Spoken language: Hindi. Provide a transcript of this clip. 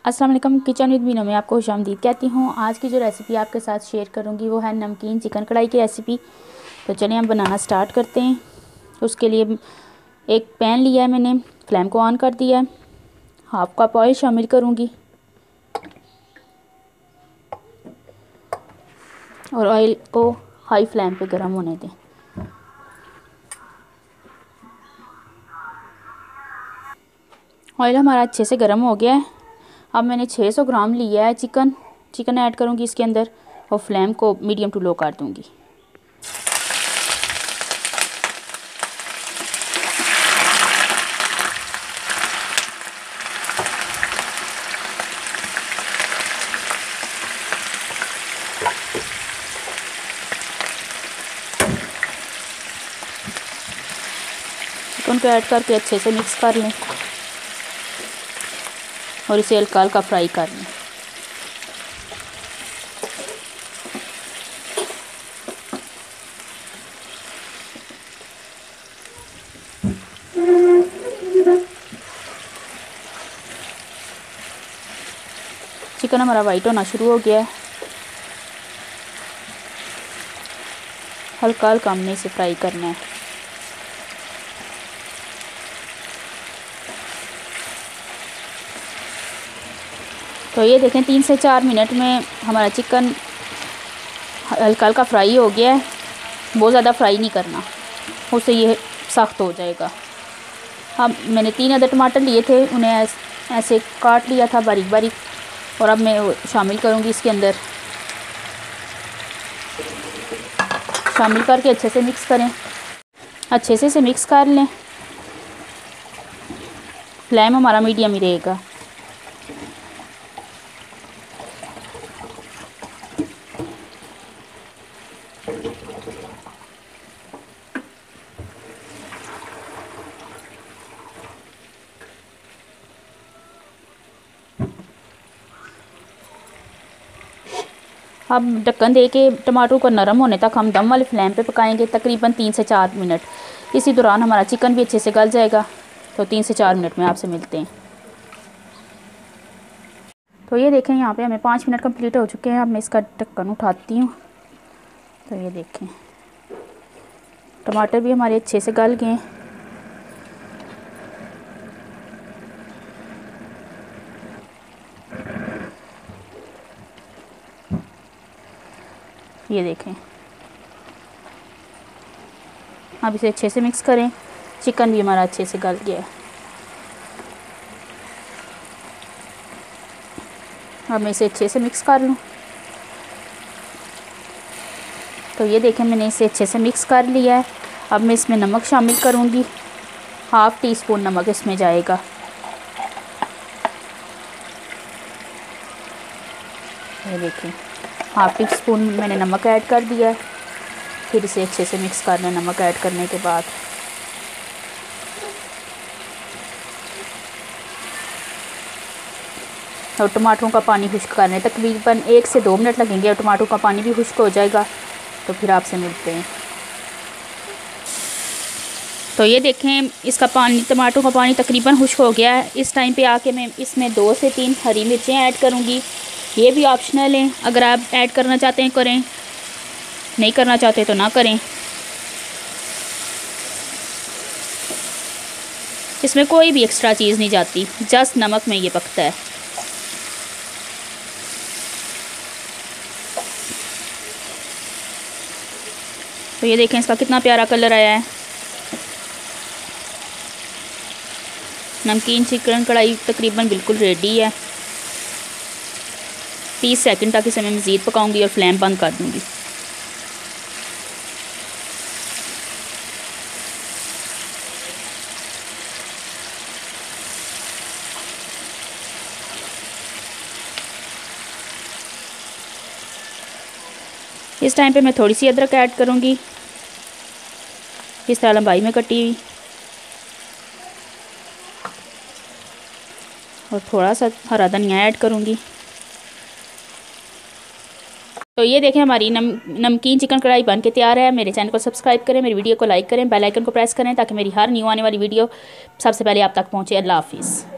अस्सलाम वालेकुम, किचन विद मीनू में आपको खुशामदीद कहती हूँ। आज की जो रेसिपी आपके साथ शेयर करूँगी वो है नमकीन चिकन कढ़ाई की रेसिपी। तो चलिए हम बनाना स्टार्ट करते हैं। उसके लिए एक पैन लिया है मैंने, फ्लेम को ऑन कर दिया है। हाफ कप ऑयल शामिल करूँगी और ऑयल को हाई फ्लेम पे गर्म होने दें। ऑयल हमारा अच्छे से गर्म हो गया है। अब मैंने 600 ग्राम लिया है चिकन ऐड करूँगी इसके अंदर और फ्लेम को मीडियम टू लो कर दूँगी। चिकन को ऐड करके अच्छे से मिक्स कर लें और इसे हल्का हल्का फ्राई कर लें। चिकन हमारा वाइट होना शुरू हो गया है। हल्का हल्का हमने इसे फ्राई करना है। तो ये देखें 3 से 4 मिनट में हमारा चिकन हल्का हल्का फ्राई हो गया है। बहुत ज़्यादा फ्राई नहीं करना, उससे ये सख्त हो जाएगा। अब मैंने 3 अदर टमाटर लिए थे, उन्हें ऐसे काट लिया था बारीक बारीक और अब मैं शामिल करूँगी इसके अंदर। शामिल करके अच्छे से मिक्स करें, अच्छे से इसे मिक्स कर लें। फ्लेम हमारा मीडियम ही रहेगा। अब ढक्कन दे के टमाटर को नरम होने तक हम दम वाले फ्लेम पे पकाएंगे, तकरीबन 3 से 4 मिनट। इसी दौरान हमारा चिकन भी अच्छे से गल जाएगा। तो 3 से 4 मिनट में आपसे मिलते हैं। तो ये देखें यहाँ पे हमें 5 मिनट कंप्लीट हो चुके हैं। अब मैं इसका ढक्कन उठाती हूँ। तो ये देखें टमाटर भी हमारे अच्छे से गल गए। ये देखें, अब इसे अच्छे से मिक्स करें। चिकन भी हमारा अच्छे से गल गया है। अब मैं इसे अच्छे से मिक्स कर लूँ। तो ये देखें मैंने इसे अच्छे से मिक्स कर लिया है। अब मैं इसमें नमक शामिल करूँगी। हाफ़ टी स्पून नमक इसमें जाएगा। ये देखें हाफ़ टी स्पून मैंने नमक ऐड कर दिया है। फिर इसे अच्छे से मिक्स करना है। नमक ऐड करने के बाद और टमाटरों का पानी खुश्क करना है। तकरीबन 1 से 2 मिनट लगेंगे और टमाटरों का पानी भी खुश्क हो जाएगा। तो फिर आपसे मिलते हैं। तो ये देखें इसका पानी, टमाटरों का पानी तकरीबन खुश्क हो गया है। इस टाइम पे आके मैं इसमें 2 से 3 हरी मिर्चें ऐड करूँगी। ये भी ऑप्शनल है, अगर आप ऐड करना चाहते हैं करें, नहीं करना चाहते तो ना करें। इसमें कोई भी एक्स्ट्रा चीज़ नहीं जाती, जस्ट नमक में ये पकता है। तो ये देखें इसका कितना प्यारा कलर आया है। नमकीन चिकन कढ़ाई तकरीबन बिल्कुल रेडी है। 30 सेकंड तक इसे मैं मज़ीद पकाऊंगी और फ्लेम बंद कर दूंगी। इस टाइम पे मैं थोड़ी सी अदरक ऐड करूंगी, इस तरह लंबाई में कटी हुई, और थोड़ा सा हरा धनिया ऐड करूंगी। तो ये देखें हमारी नमकीन चिकन कढ़ाई बन के तैयार है। मेरे चैनल को सब्सक्राइब करें, मेरी वीडियो को लाइक करें, बेल आइकन को प्रेस करें ताकि मेरी हर न्यू आने वाली वीडियो सबसे पहले आप तक पहुँचे। अल्लाह हाफिज़।